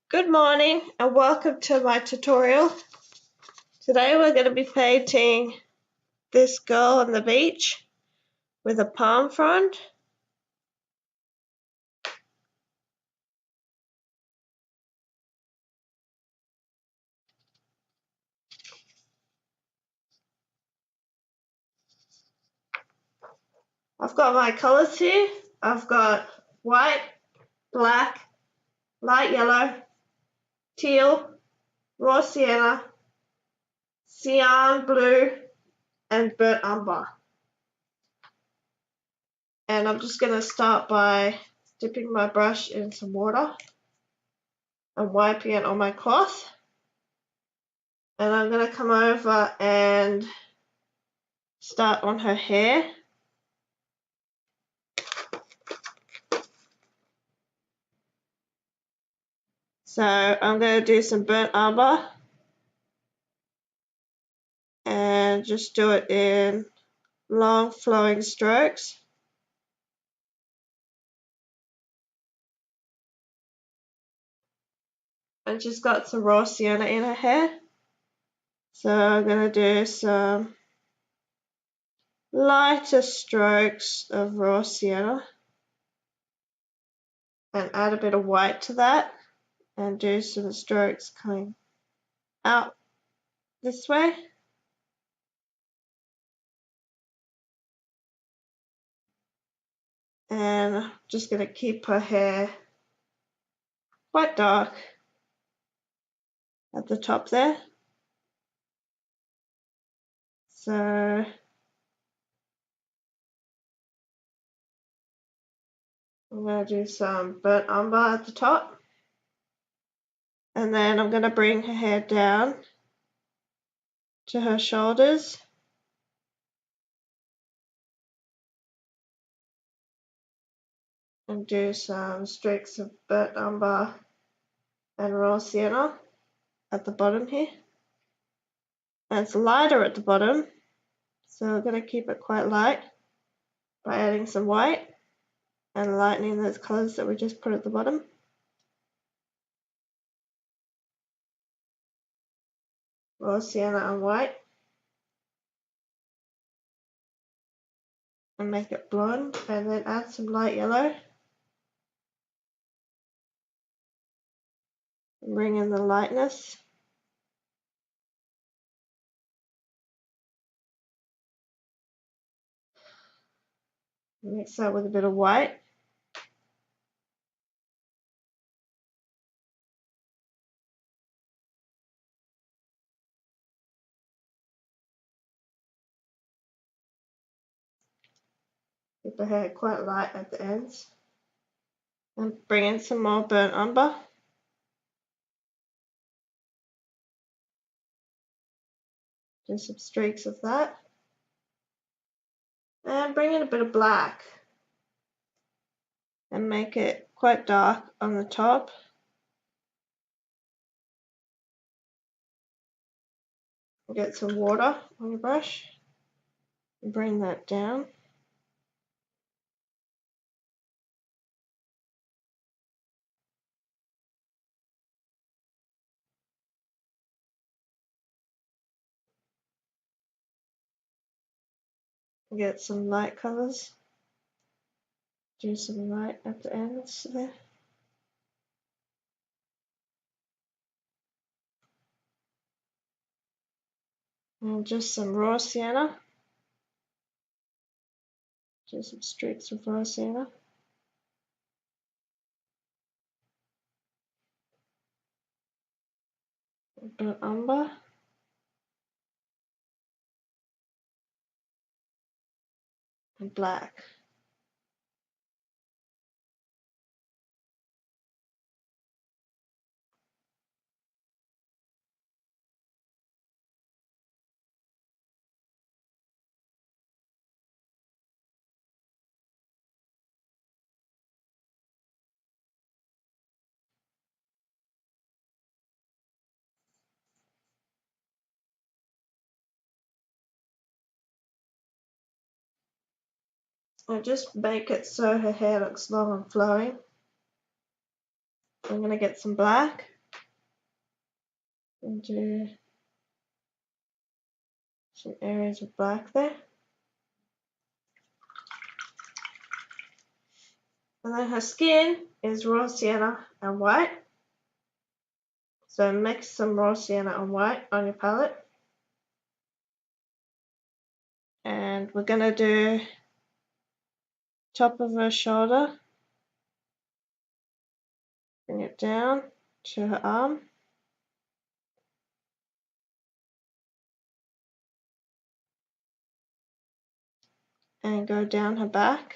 Good morning and welcome to my tutorial. Today we're going to be painting this girl on the beach with a palm frond. I've got my colours here. I've got white, black, light yellow, teal, raw sienna, cyan blue and burnt umber. And I'm just going to start by dipping my brush in some water and wiping it on my cloth. And I'm going to come over and start on her hair. So I'm going to do some burnt umber and just do it in long flowing strokes. And she's got some raw sienna in her hair. So I'm going to do some lighter strokes of raw sienna and add a bit of white to that and do some strokes coming out this way. And I'm just going to keep her hair quite dark at the top there. So I'm going to do some burnt umber at the top. And then I'm going to bring her hair down to her shoulders. And do some streaks of burnt umber and raw sienna at the bottom here. And it's lighter at the bottom, so we're going to keep it quite light by adding some white and lightening those colours that we just put at the bottom. Raw sienna and white. And make it blonde, and then add some light yellow. And bring in the lightness. Mix that with a bit of white. Keep the hair quite light at the ends. And bring in some more burnt umber. Do some streaks of that. And bring in a bit of black. And make it quite dark on the top. Get some water on your brush and bring that down. Get some light colours. Do some light at the ends there. And just some raw sienna. Do some streaks of raw sienna. A bit of umber. And black. And just make it so her hair looks long and flowing. I'm going to get some black and do some areas of black there. And then her skin is raw sienna and white. So mix some raw sienna and white on your palette. And we're going to do top of her shoulder. Bring it down to her arm. And go down her back.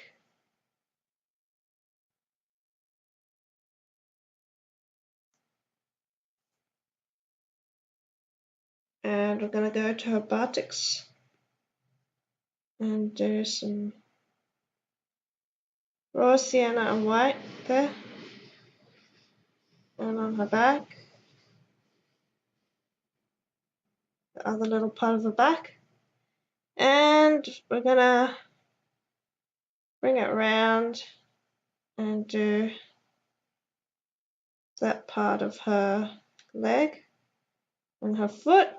And we're going to go to her buttocks and do some raw sienna and white there. And on her back, the other little part of her back. And we're going to bring it around and do that part of her leg and her foot.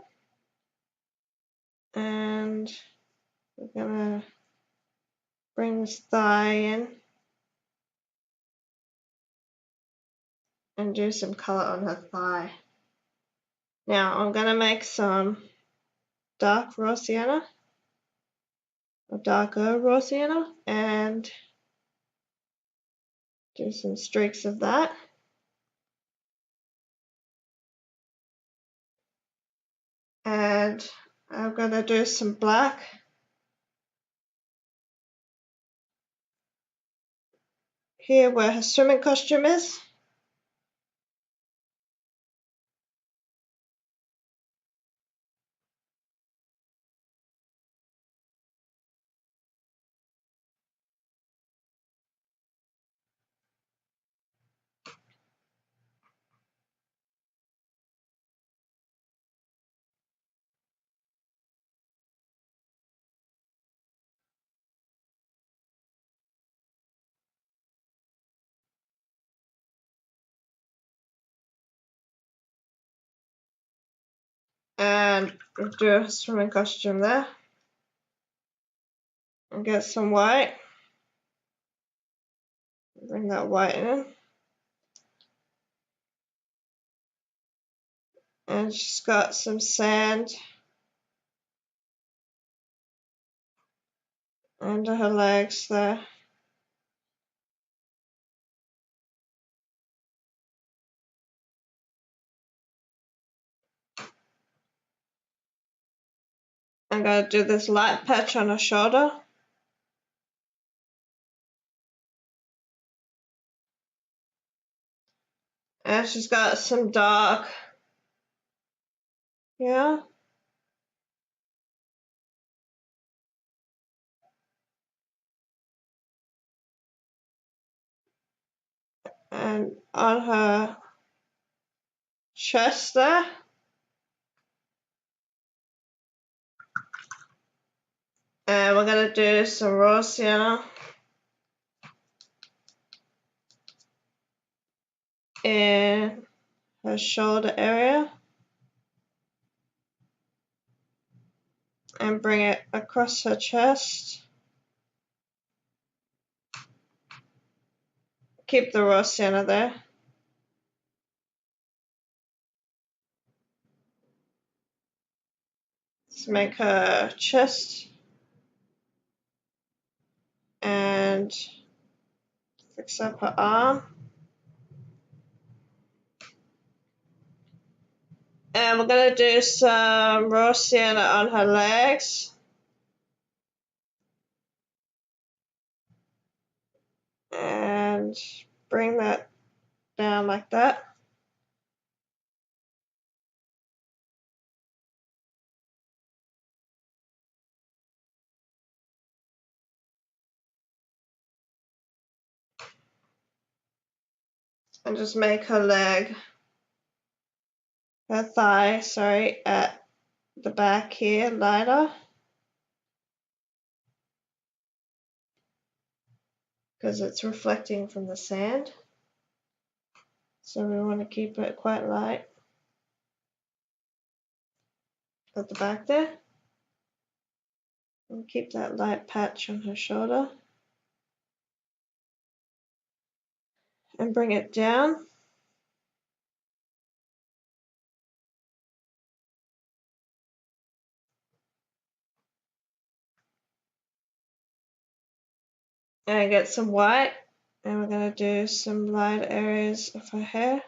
And we're going to bring this thigh in and do some colour on her thigh. Now I'm going to make some dark raw sienna, or darker raw sienna, and do some streaks of that. And I'm going to do some black here where her swimming costume is. And do a swimming costume there. And get some white. Bring that white in. And she's got some sand under her legs there. I'm going to do this light patch on her shoulder. And she's got some dark here. And on her chest there. And we're going to do some raw sienna in her shoulder area. And bring it across her chest. Keep the raw sienna there. Let's make her chest. And fix up her arm. And we're going to do some raw sienna on her legs. And bring that down like that. And just make her leg, her thigh, sorry, at the back here lighter. Because it's reflecting from the sand. So we want to keep it quite light. at the back there. And keep that light patch on her shoulder. And bring it down. And get some white. And we're going to do some light areas of her hair.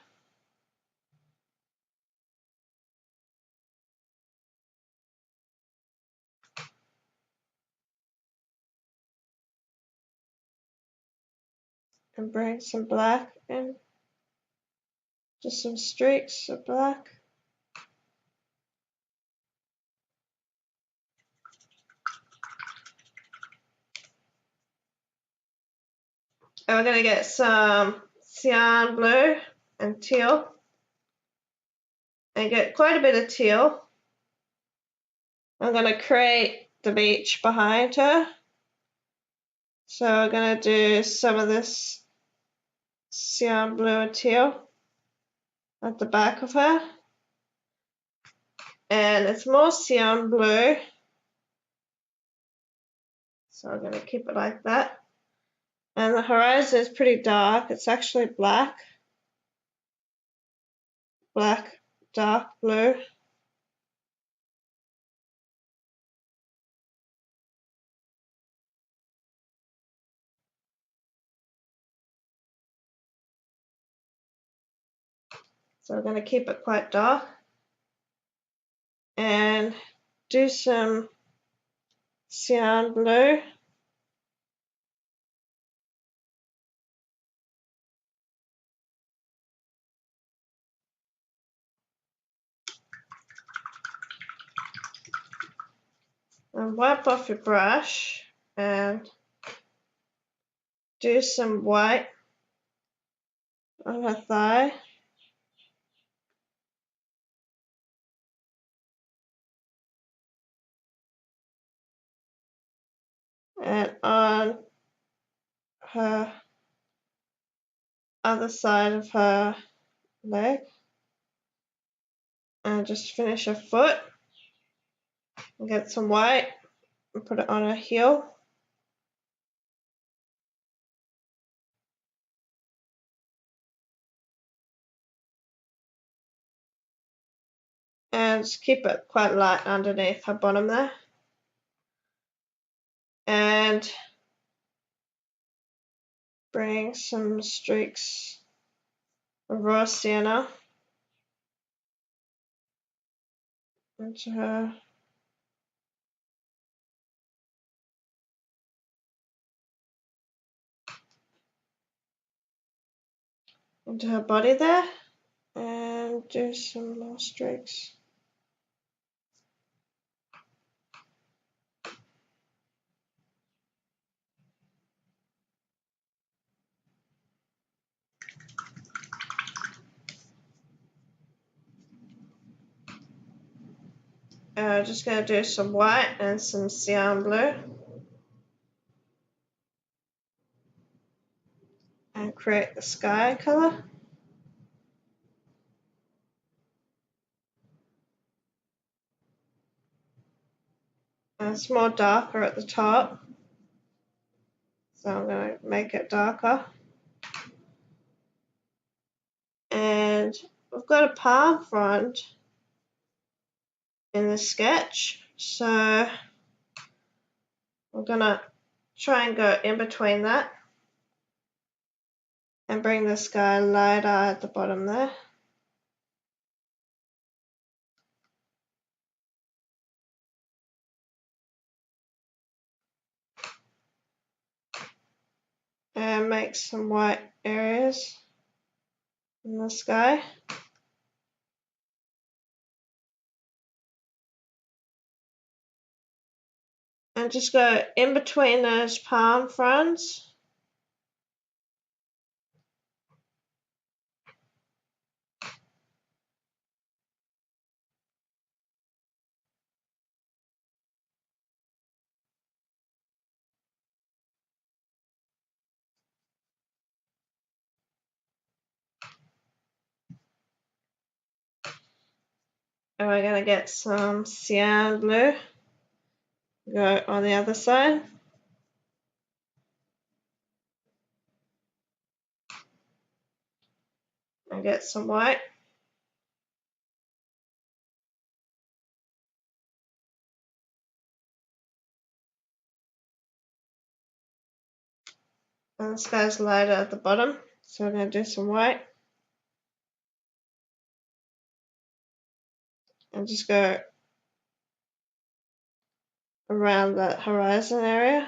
And bring some black in. Just some streaks of black. And we're going to get some Cyan Blue and teal. And get quite a bit of teal. I'm going to create the beach behind her. So we're going to do some of this Cyan Blue and teal at the back of her. And it's more Cyan Blue. So I'm going to keep it like that. And the horizon is pretty dark. It's actually black. Black, dark blue. So we're going to keep it quite dark. And do some Cyan Blue. And wipe off your brush and do some white on her thigh. And on her other side of her leg. And just finish her foot. And get some white and put it on her heel. And just keep it quite light underneath her bottom there. And bring some streaks of raw sienna into her body there. And do some more streaks. Just going to do some white and some Cyan Blue. And create the sky color. And it's more darker at the top. So I'm going to make it darker. And we've got a palm frond in the sketch. So we're going to try and go in between that. And bring the sky lighter at the bottom there. And make some white areas in the sky. And just go in between those palm fronds. And we're going to get some Cyan Blue, go on the other side. And get some white. And this guy's lighter at the bottom, so we're going to do some white. And just go around that horizon area.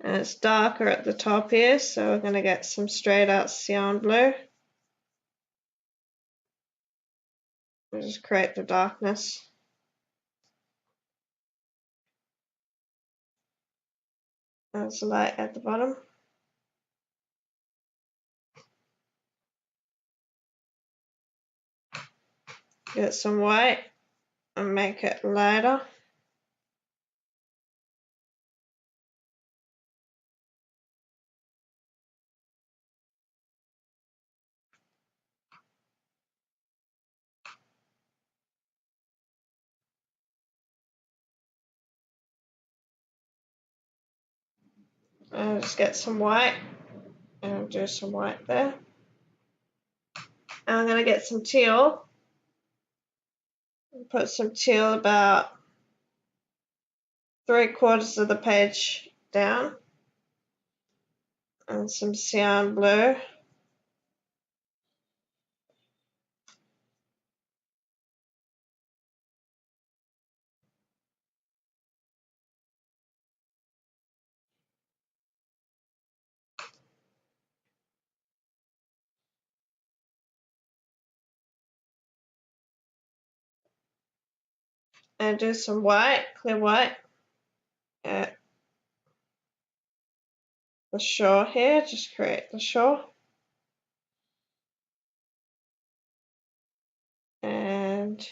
And it's darker at the top here, so we're going to get some straight out Cyan Blue. And just create the darkness. And it's light at the bottom. Get some white and make it lighter. And just get some white and do some white there. And I'm going to get some teal. Put some teal about 3/4 of the page down. And some Cyan Blue. And do some white, clear white at the shore here, just create the shore. And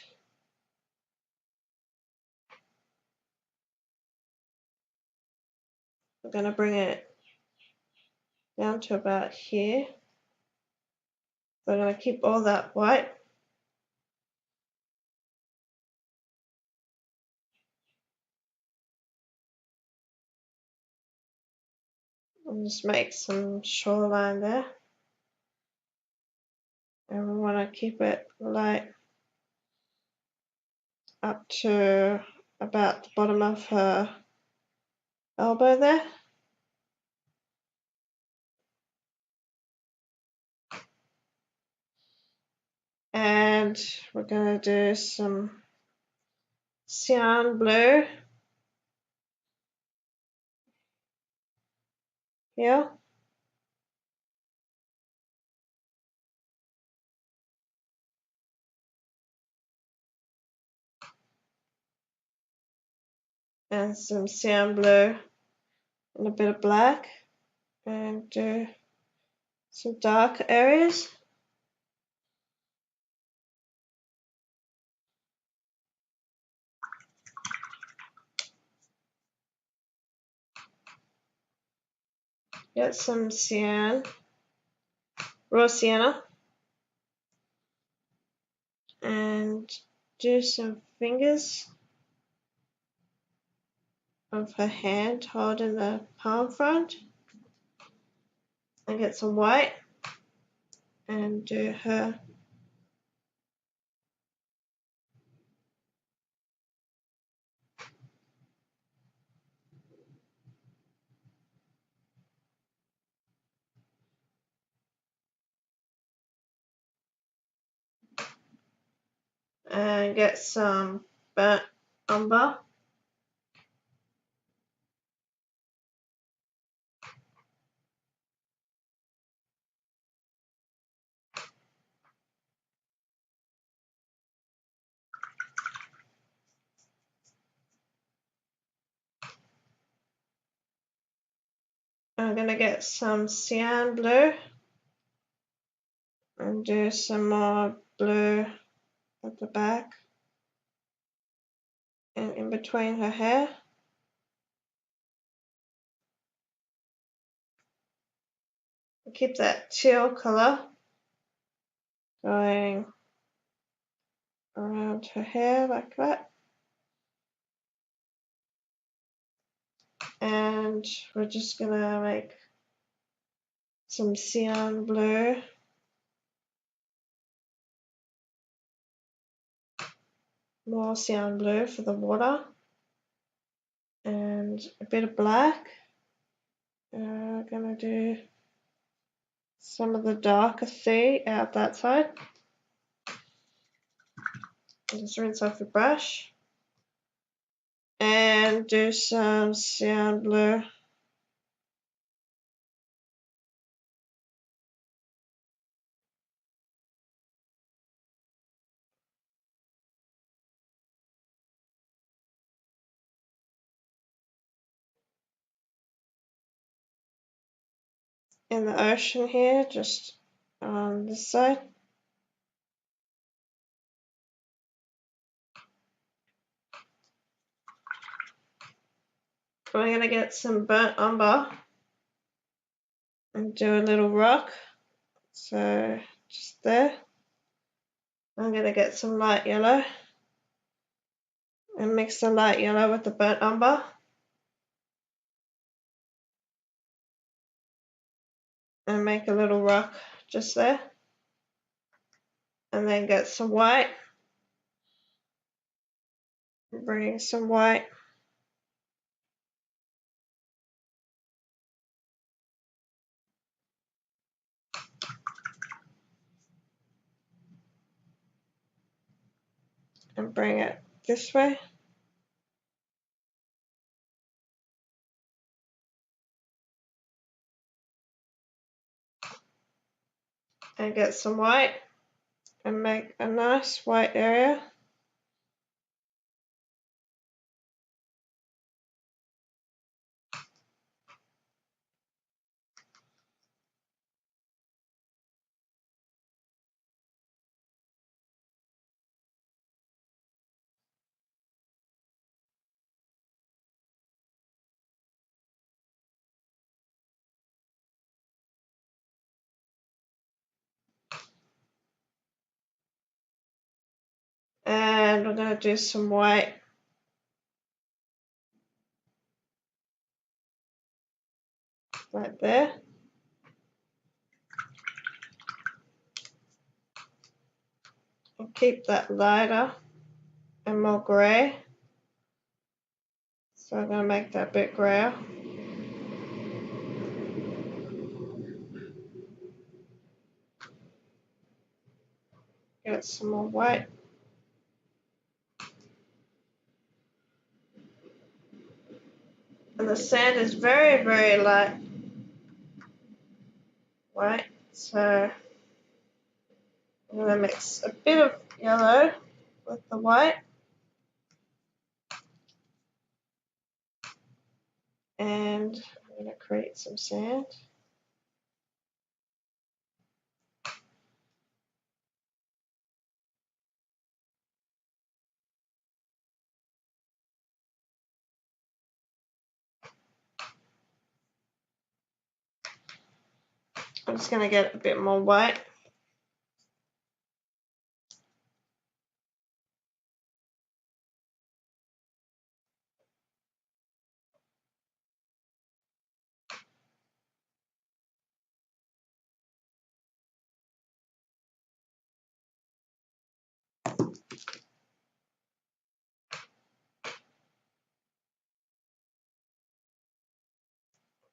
we're going to bring it down to about here. We're going to keep all that white. And just make some shoreline there. And we want to keep it light up to about the bottom of her elbow there. And we're going to do some Cyan Blue here. And some Cyan Blue and a bit of black. And do some dark areas. Get some cyan, raw sienna, and do some fingers of her hand holding the palm front. And get some white and do her and get some burnt umber. I'm going to get some cyan blue and do some more blue at the back and in between her hair. keep that teal colour going around her hair like that. And we're just gonna make some cyan blue. More cyan blue for the water. And a bit of black. We're gonna do some of the darker sea out that side. Just rinse off your brush. And do some cyan blue. In the ocean here, just on this side. We're going to get some burnt umber and do a little rock. So just there. I'm going to get some light yellow and mix the light yellow with the burnt umber. And make a little rock just there. And then get some white. Bring some white. And bring it this way. And get some white. And make a nice white area. And we're going to do some white right there. And keep that lighter and more grey. So I'm going to make that a bit grayer. Get some more white. And the sand is very, very light white. So I'm going to mix a bit of yellow with the white. And I'm going to create some sand. I'm just going to get a bit more white.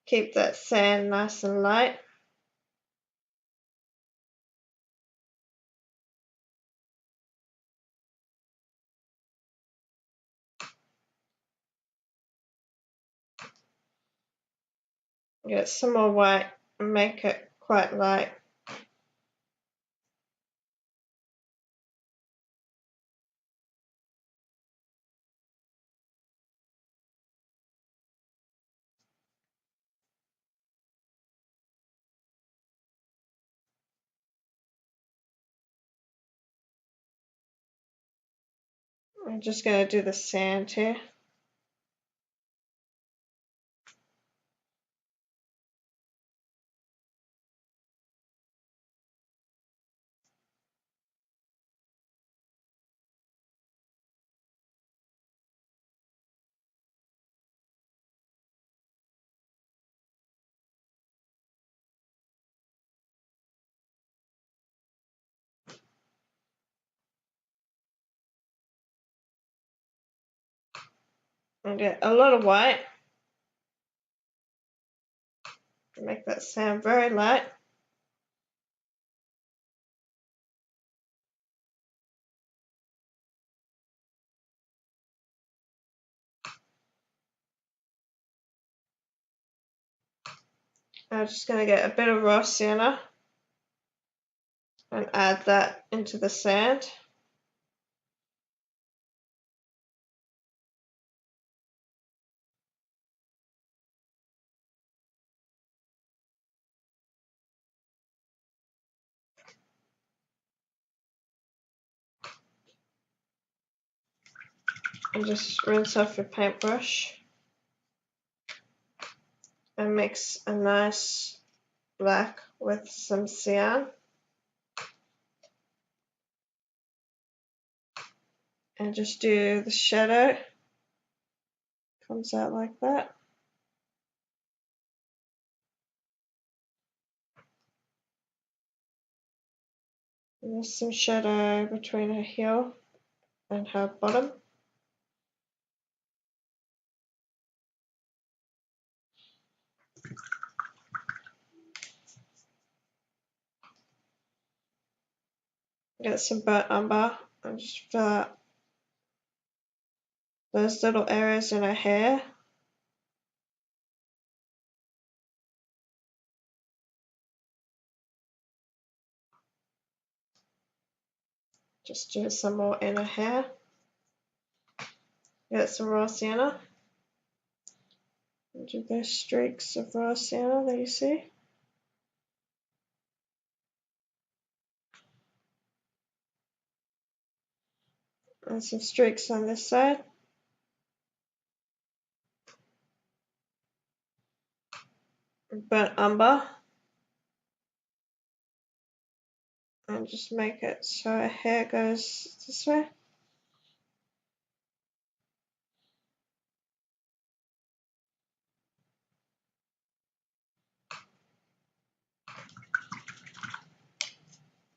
Keep that sand nice and light. Get some more white and make it quite light. I'm just going to do the sand here. and get a lot of white. Make that sand very light. I'm just going to get a bit of raw sienna and add that into the sand. And just rinse off your paintbrush and mix a nice black with some cyan. And just do the shadow. Comes out like that. And there's some shadow between her heel and her bottom. Get some burnt umber and just fill out those little areas in her hair. Just do some more in her hair. Get some raw sienna. And do those streaks of raw sienna that you see. And some streaks on this side. Burnt umber. And just make it so her hair goes this way.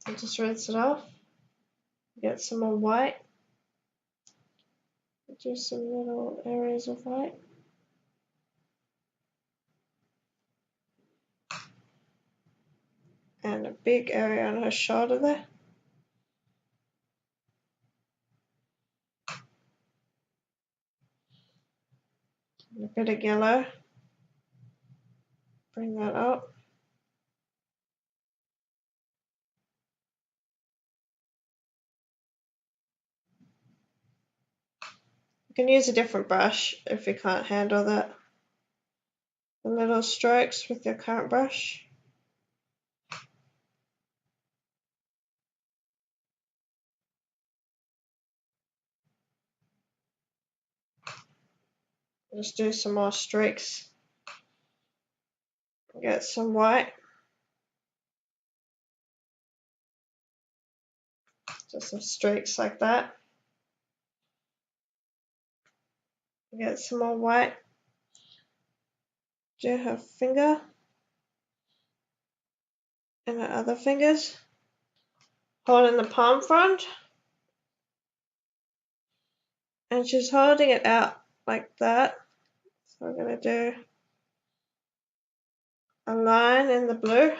And just rinse it off. Get some more white. Do some little areas of white. And a big area on her shoulder there. And a bit of yellow. Bring that up. You can use a different brush if you can't handle the little strokes with your current brush. Just do some more streaks. Get some white. Just some streaks like that. Get some more white. Do her finger and her other fingers. Holding the palm front. And she's holding it out like that. So we're going to do a line in the blue.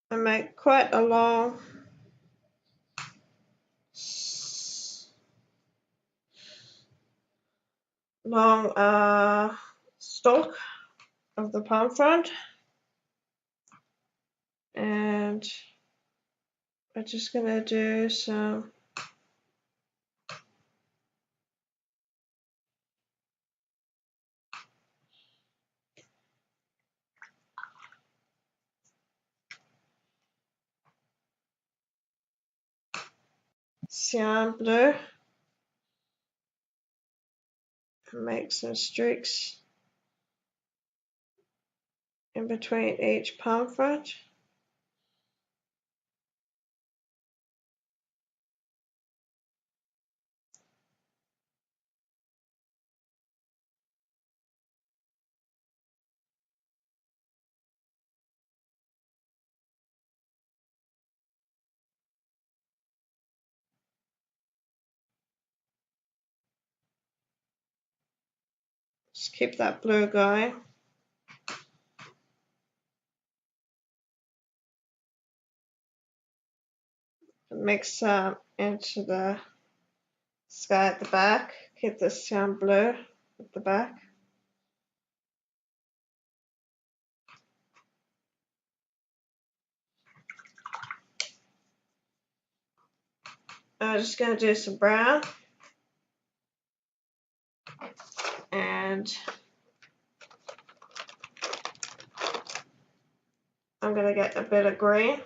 And make quite a long stalk of the palm front, and we're just going to do some Cyan Blue and make some streaks in between each palm front. Just keep that blue going. Mix into the sky at the back. Keep the cyan blue at the back. I'm just going to do some brown. And I'm going to get a bit of green.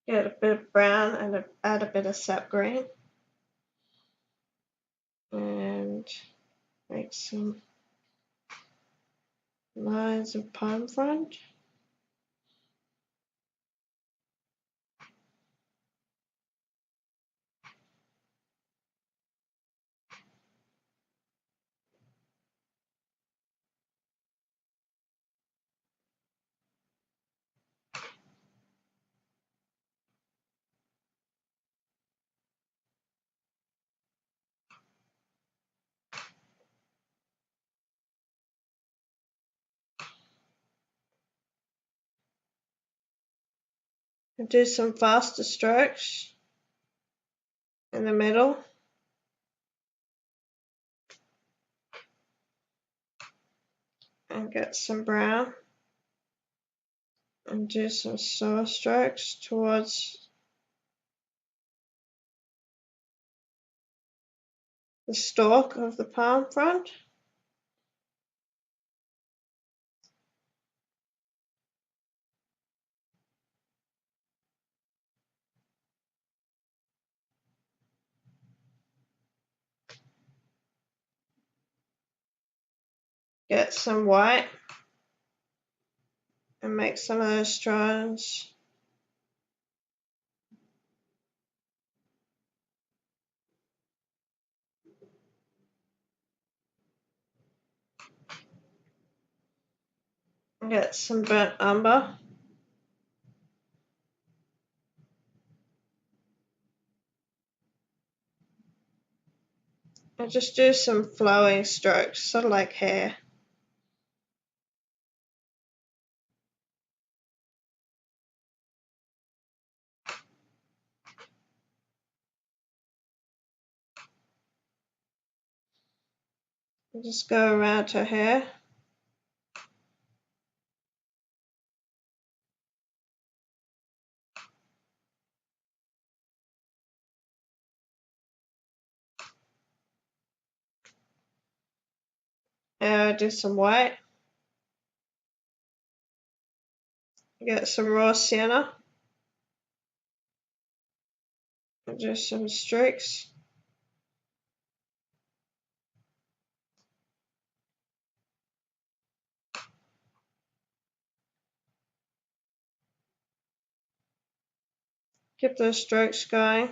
Get a bit of brown and add a bit of sap green. And make some lines of palm frond. And do some faster strokes in the middle. And get some brown. And do some slower strokes towards the stalk of the palm frond. Get some white and make some of those strands. Get some burnt umber. And just do some flowing strokes, sort of like hair. And just go around her hair. And do some white. Get some raw sienna. And do some streaks. Keep those strokes going.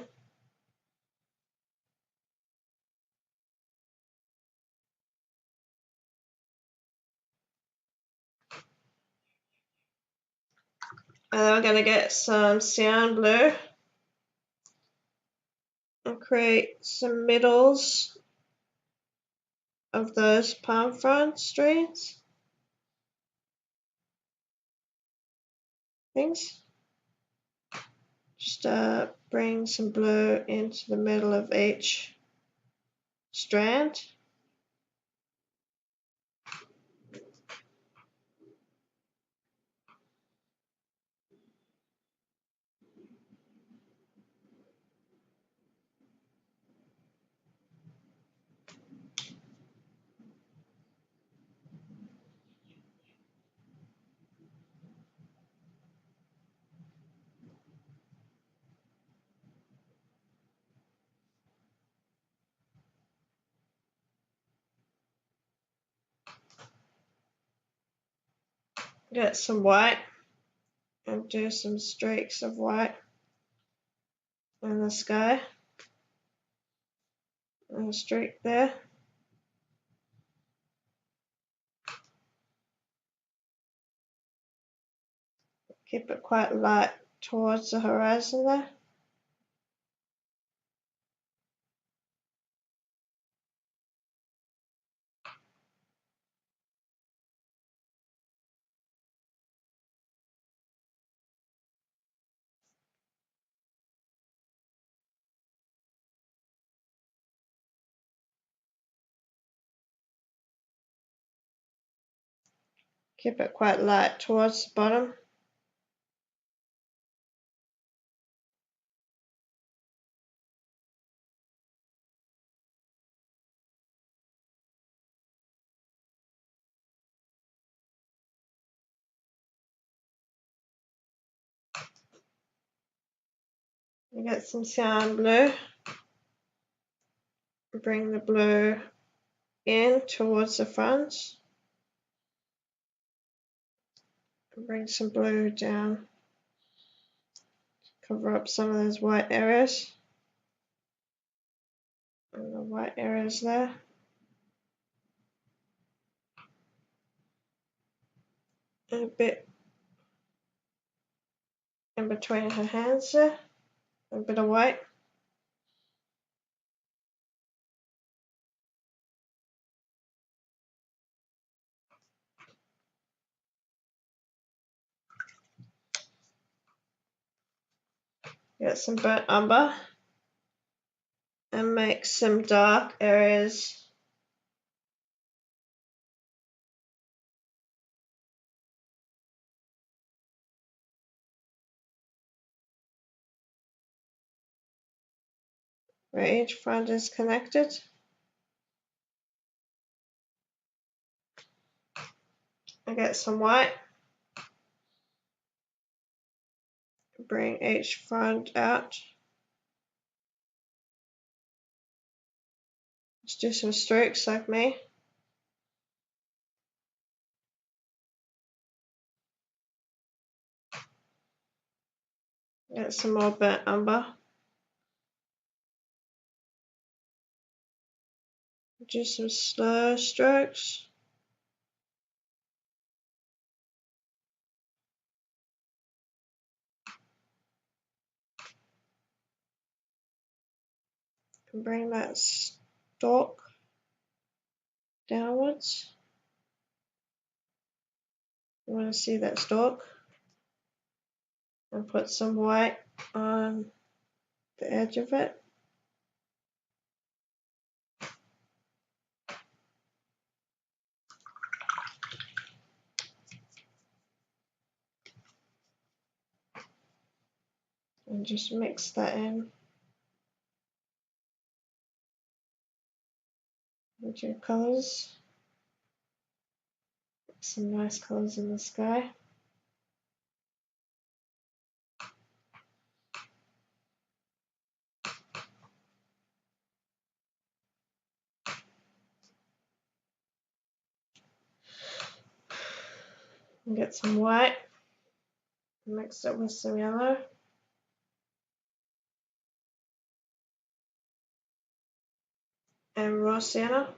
And then we're going to get some cyan blue and create some middles of those palm frond strings. Things. Just bring some blue into the middle of each strand. Get some white and do some streaks of white in the sky. And a streak there. Keep it quite light towards the horizon there. Keep it quite light towards the bottom. You get some cyan blue. Bring the blue in towards the front. Bring some blue down. Cover up some of those white areas. And the white areas there. And a bit in between her hands there. A bit of white. Get some burnt umber. And make some dark areas. Where each front is connected. I get some white. Bring each front out. Just do some strokes like me. Get some more burnt umber. Do some slow strokes. And bring that stalk downwards. You want to see that stalk. And put some white on the edge of it. And just mix that in with your colors. Some nice colors in the sky. And get some white. Mix it with some yellow. And raw sienna.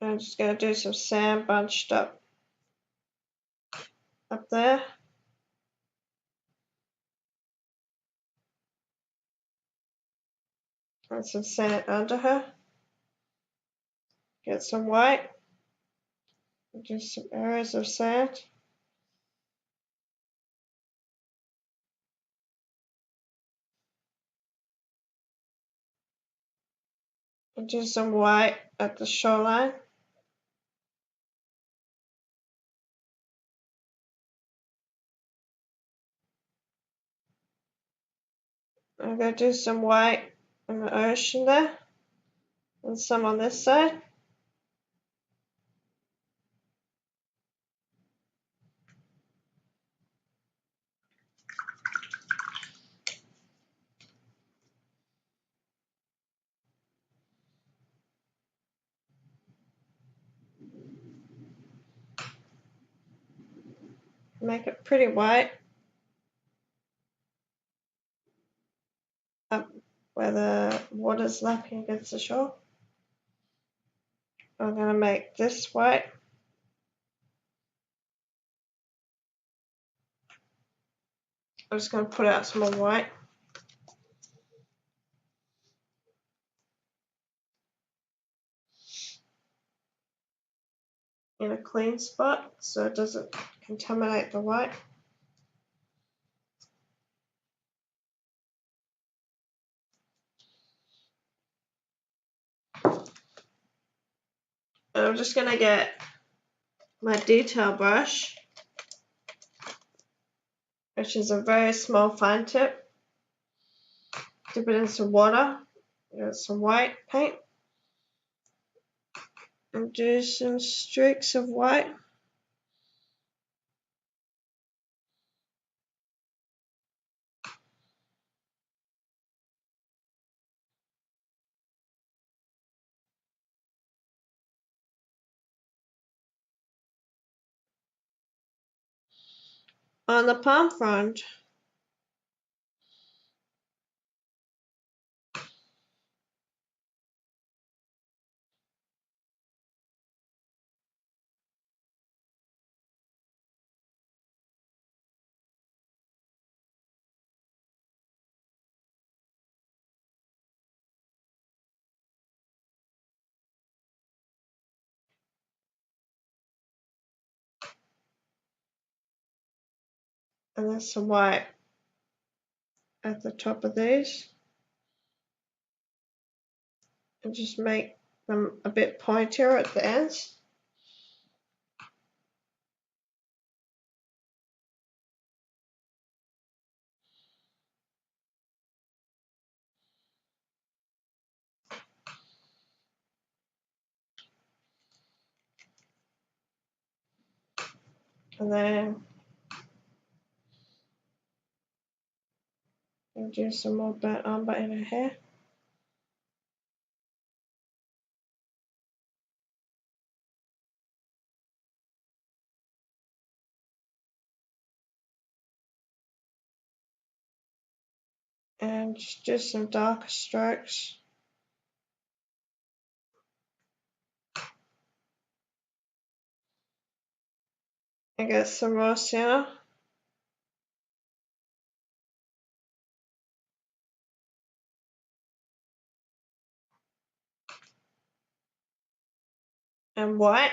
I'm just going to do some sand bunched up there. And some sand under her. Get some white. Just some areas of sand. And do some white at the shoreline. I'm going to do some white in the ocean there. And some on this side. Make it pretty white. where the water's lapping against the shore. I'm going to make this white. I'm just going to put out some more white. In a clean spot so it doesn't contaminate the white. And I'm just going to get my detail brush, which is a very small fine tip. Dip it in some water, get some white paint, and do some streaks of white. On the palm frond. And then some white at the top of these. And just make them a bit pointier at the ends. And then I'll do some more burnt umber in her hair. And just do some darker strokes. And get some raw sienna. And white.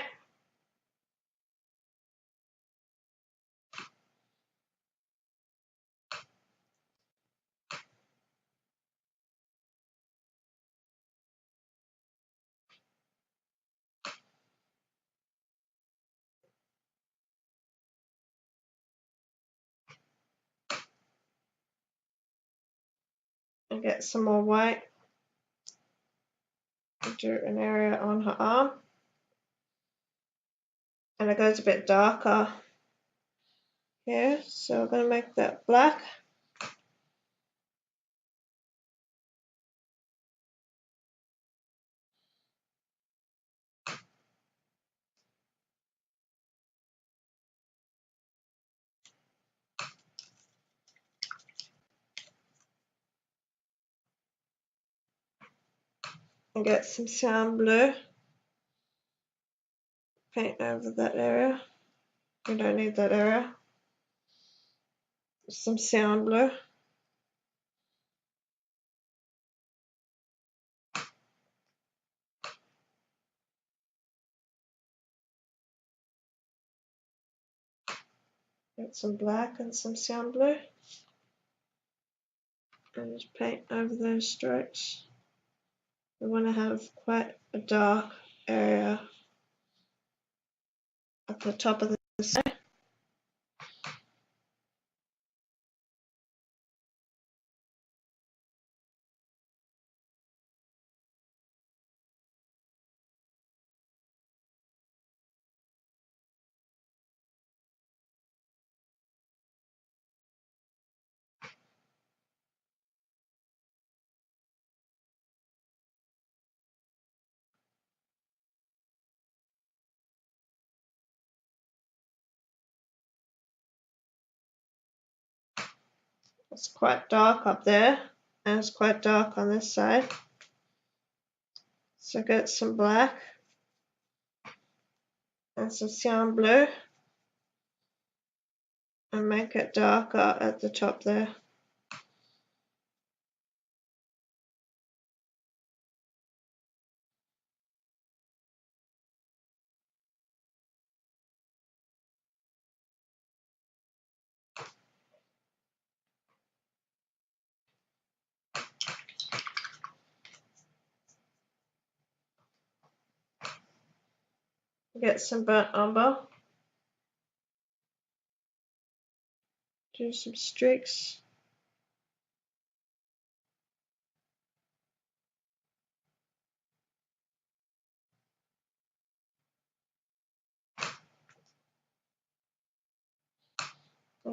And get some more white. And do an area on her arm. And it goes a bit darker here, so I'm going to make that black. And get some cyan blue. Paint over that area. We don't need that area. Some cyan blue. Get some black and some cyan blue. And just paint over those strokes. We want to have quite a dark area at the top of the side. It's quite dark up there. and it's quite dark on this side. So get some black and some Cyan Blue and make it darker at the top there. Get some burnt umber. Do some streaks.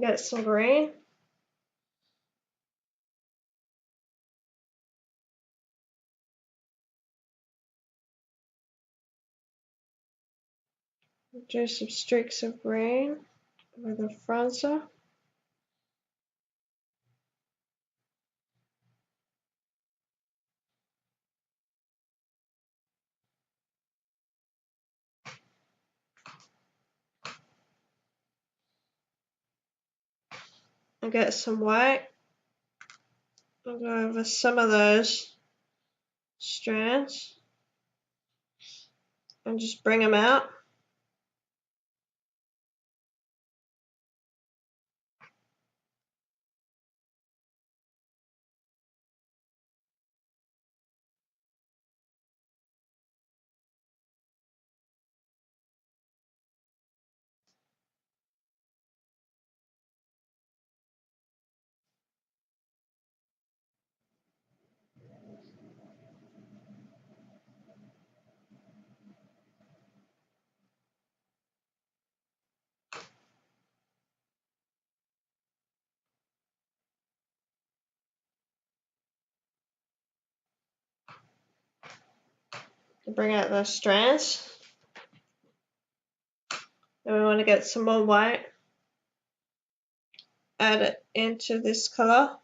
Get some green. Do some streaks of green with a fronzer. And get some white. I'll go over some of those strands and just bring them out. Bring out those strands. Then we want to get some more white. Add it into this color.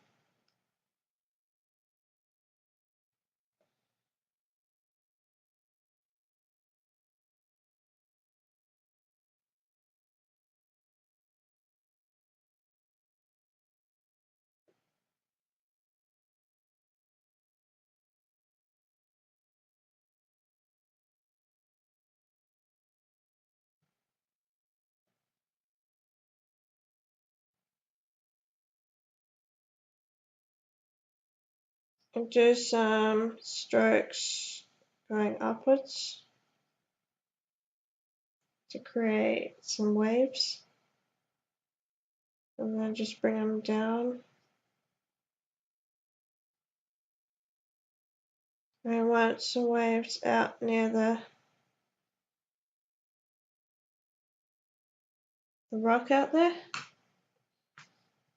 And do some strokes going upwards to create some waves. And then just bring them down. I want some waves out near the rock out there.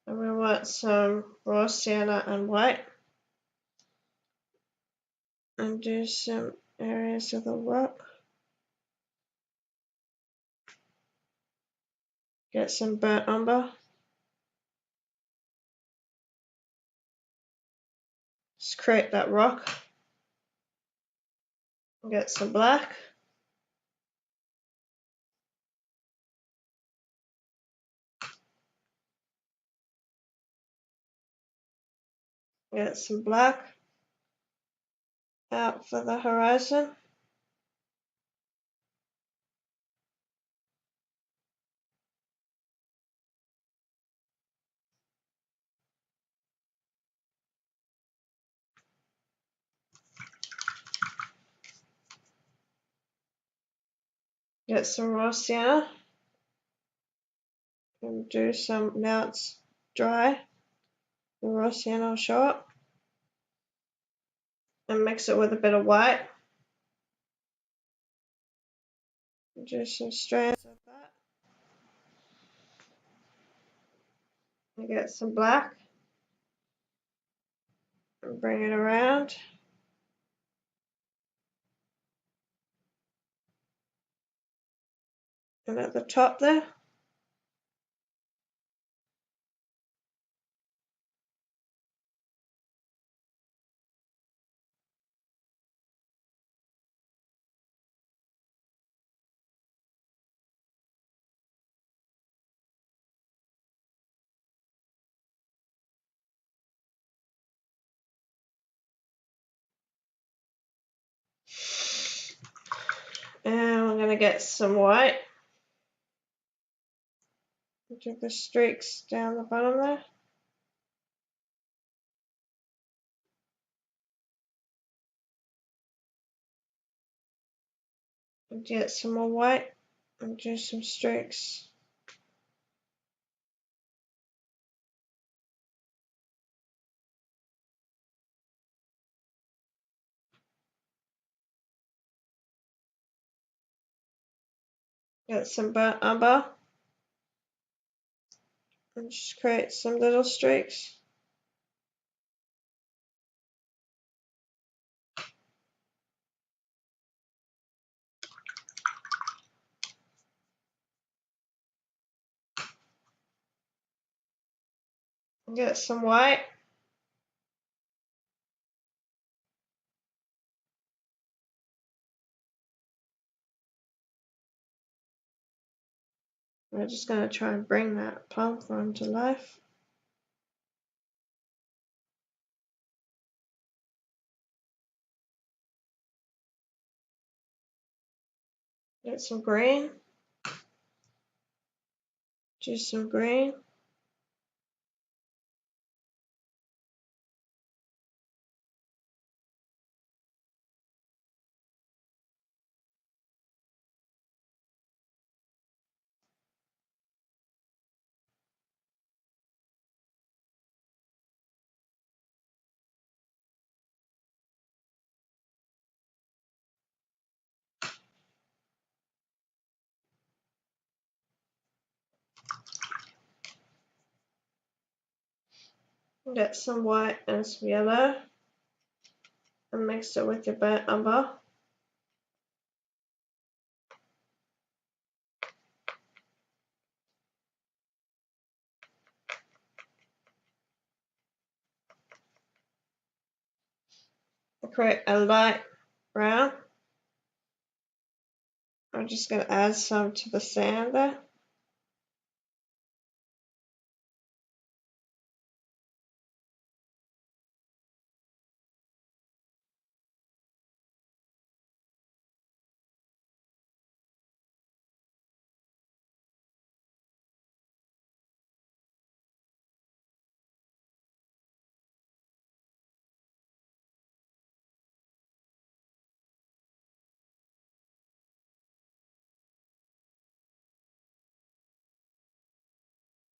And we want some raw sienna and white. And do some areas of the rock. Get some burnt umber. Just create that rock. Get some black. Get some black out for the horizon. Get some raw sienna. And do some, now it's dry. The raw sienna will show up. And mix it with a bit of white. Do some strands of that. And get some black. And bring it around. And at the top there. And we're going to get some white. Do the streaks down the bottom there. And get some more white and do some streaks. Get some burnt umber and just create some little streaks. Get some white. We're just going to try and bring that palm frond to life. Get some green. Do some green. Get some white and some yellow and mix it with your burnt umber. Create a light brown. I'm just going to add some to the sand there.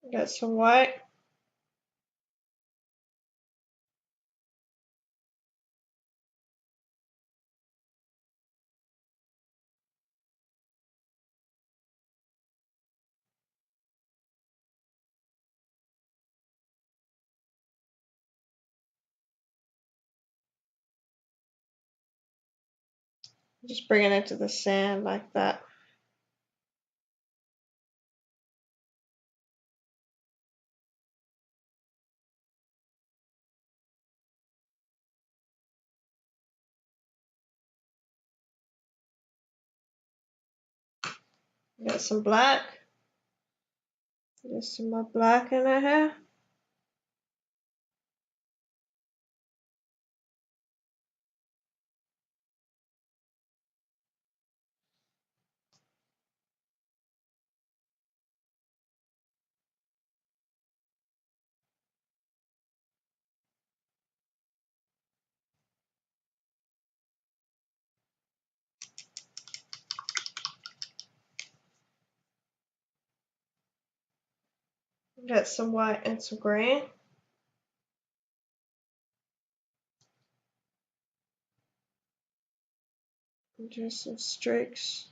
Get some white. Just bring it into the sand like that. Get some black. There's some more black in our hair. Get some white and some green. And do some streaks.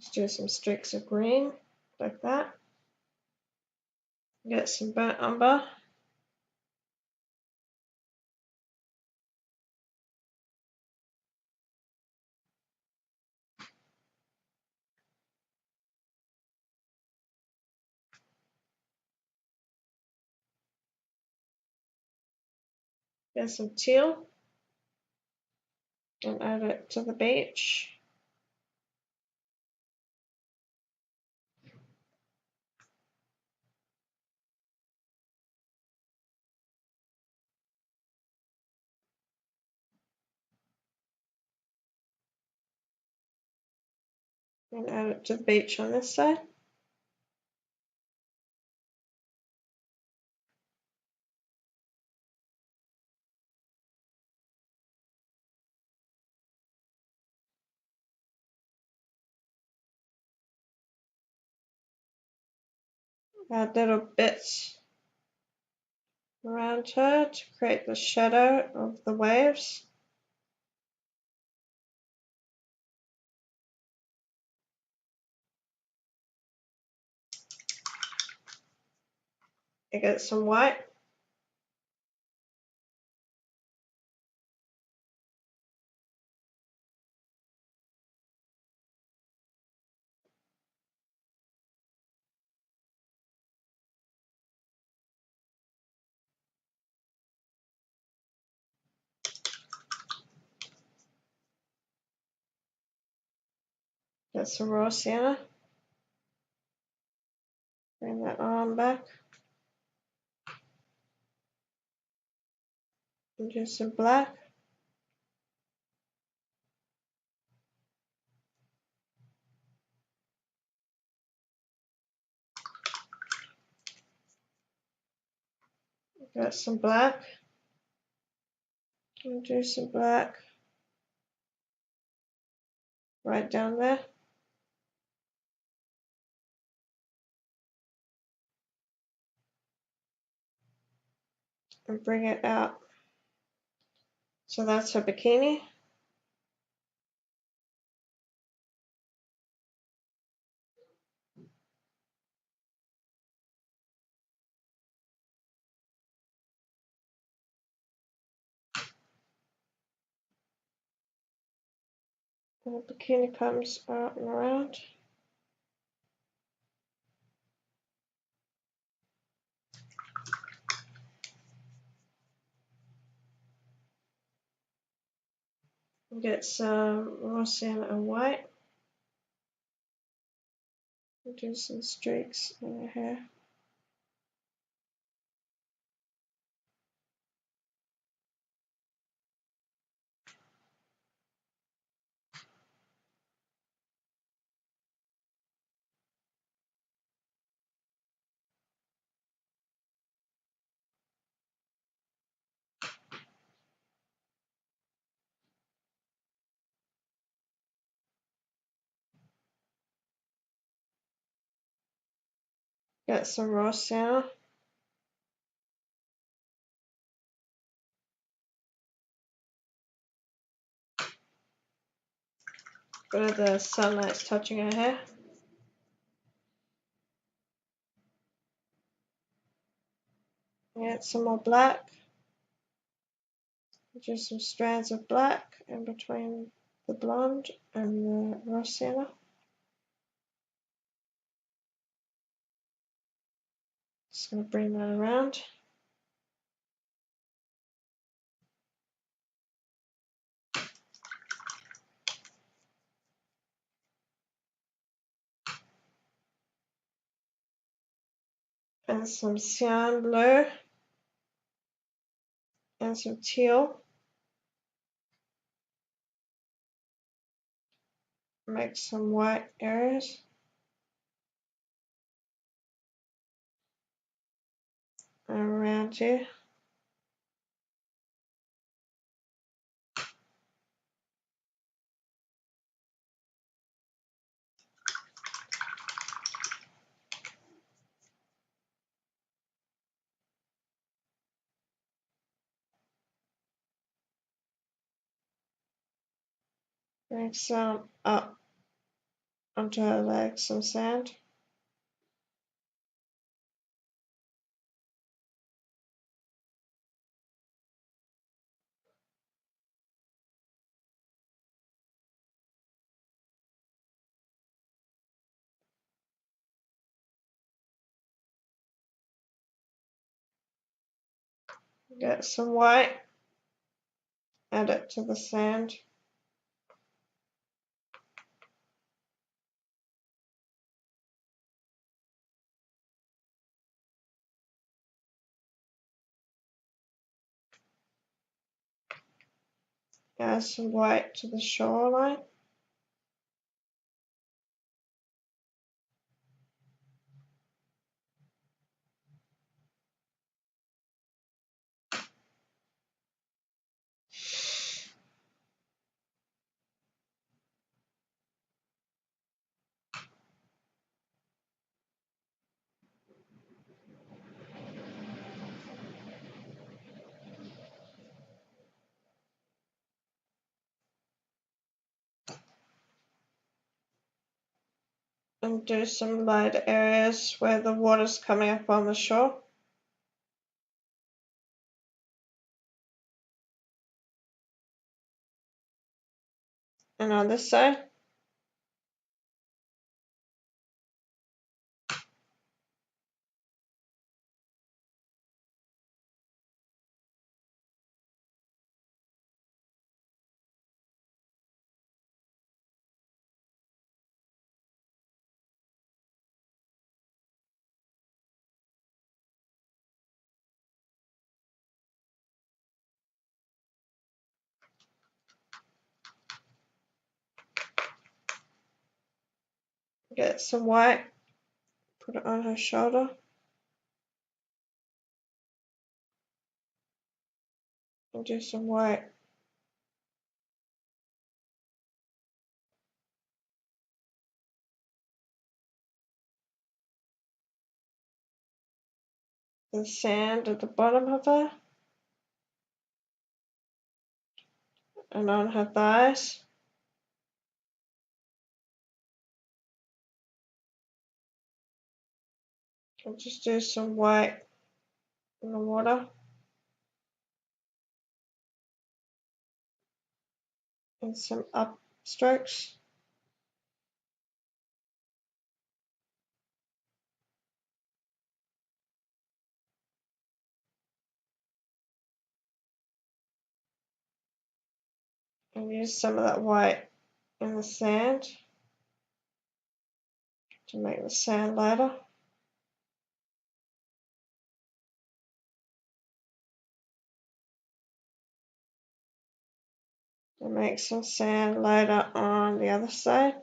Let's do some streaks of green like that. Get some burnt umber. Get some teal and add it to the beach. And add it to the beach on this side. Add little bits around her to create the shadow of the waves. I get some white. Get some raw sienna. Bring that arm back. And do some black. Get some black. And do some black right down there. And bring it out. So that's her bikini. And the bikini comes out and around. And get some raw sienna and white. And do some streaks in her hair. Get some raw sienna. Where the sunlight's touching her hair. Get some more black. Just some strands of black in between the blonde and the raw sienna. Just going to bring that around. And some cyan blue and some teal. Make some white areas. And around here. Bring some up onto her legs, some sand. Get some white. add it to the sand. Add some white to the shoreline. And do some light areas where the water's coming up on the shore. And on this side. Get some white, put it on her shoulder. And do some white. The sand at the bottom of her. And on her thighs. And just do some white in the water. And some up strokes. And use some of that white in the sand to make the sand lighter. And make some sand lighter on the other side.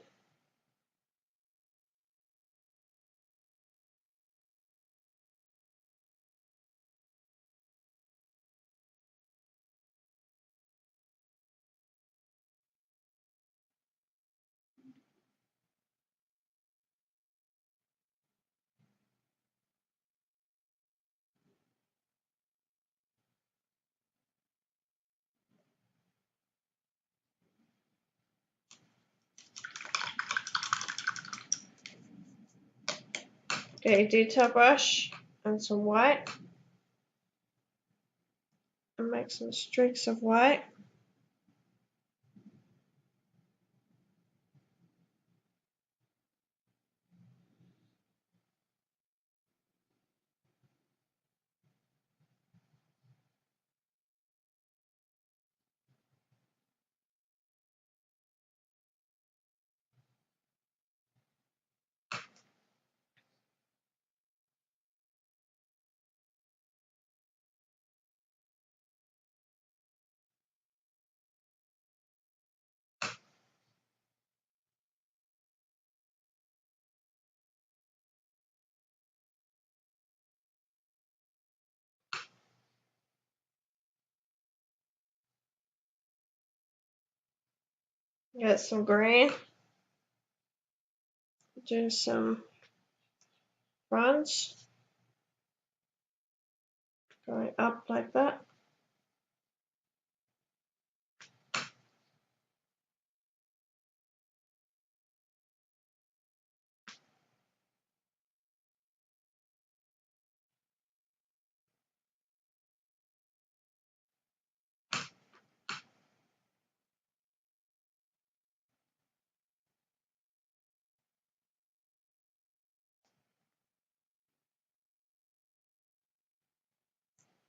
Get a detail brush and some white. And make some streaks of white. Get some green. Do some fronds going up like that.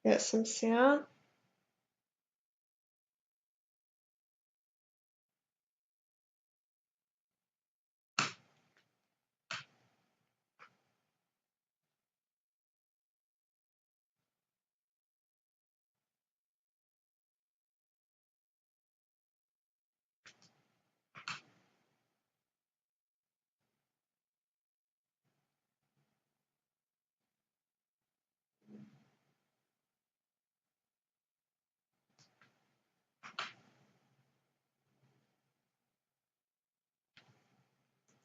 Get some cyan.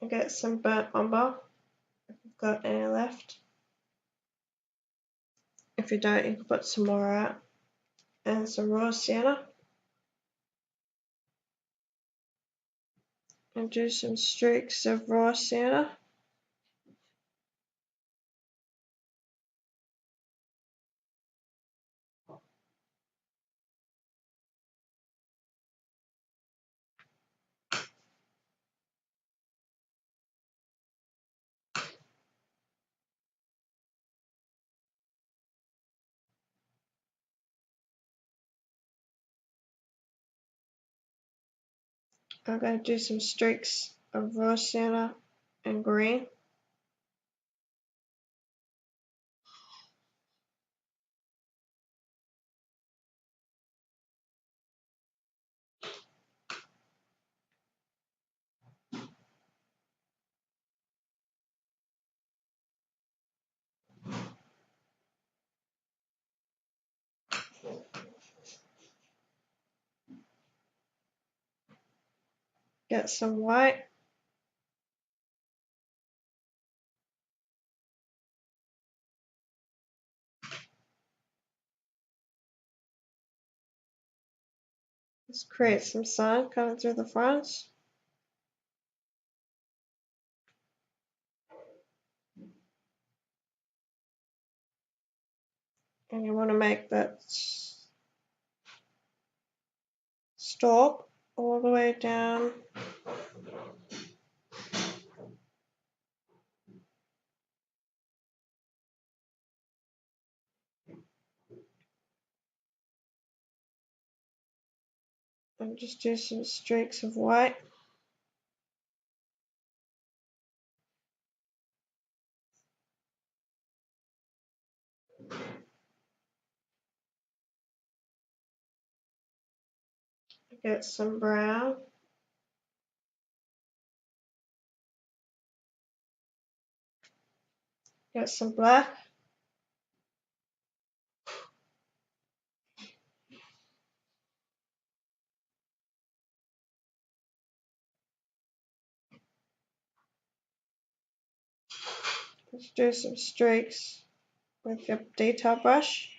and get some burnt umber if you've got any left. If you don't, you can put some more out. And some raw sienna. And do some streaks of raw sienna. I'm going to do some streaks of raw sienna and green. Get some white. Just create some sun coming through the fronts. And you want to make that stalk all the way down and just do some streaks of white. Get some brown. Get some black. Just do some streaks with your detail brush.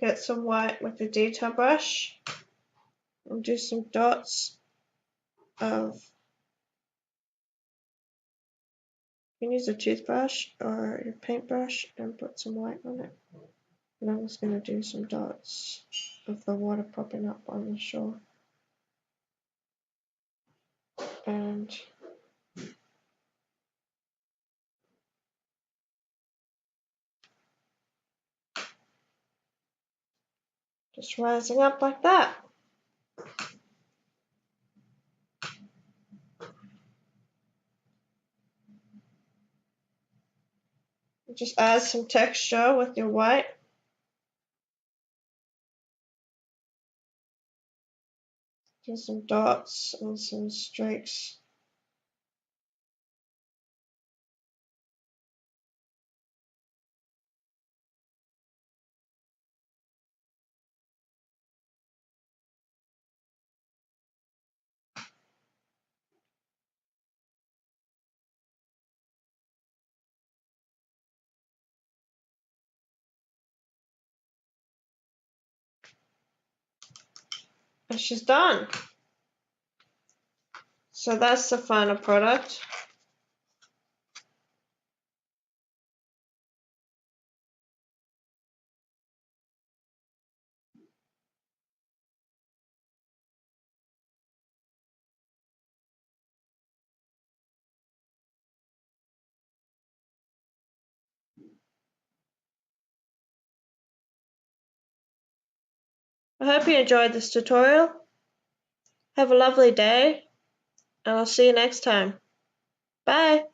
Get some white with the detail brush and do some dots of, you can use a toothbrush or your paintbrush and put some white on it. And I'm just going to do some dots of the water popping up on the shore. And just rising up like that. Just add some texture with your white. Do some dots and some streaks. And she's done. So that's the final product. I hope you enjoyed this tutorial. Have a lovely day, and I'll see you next time. Bye!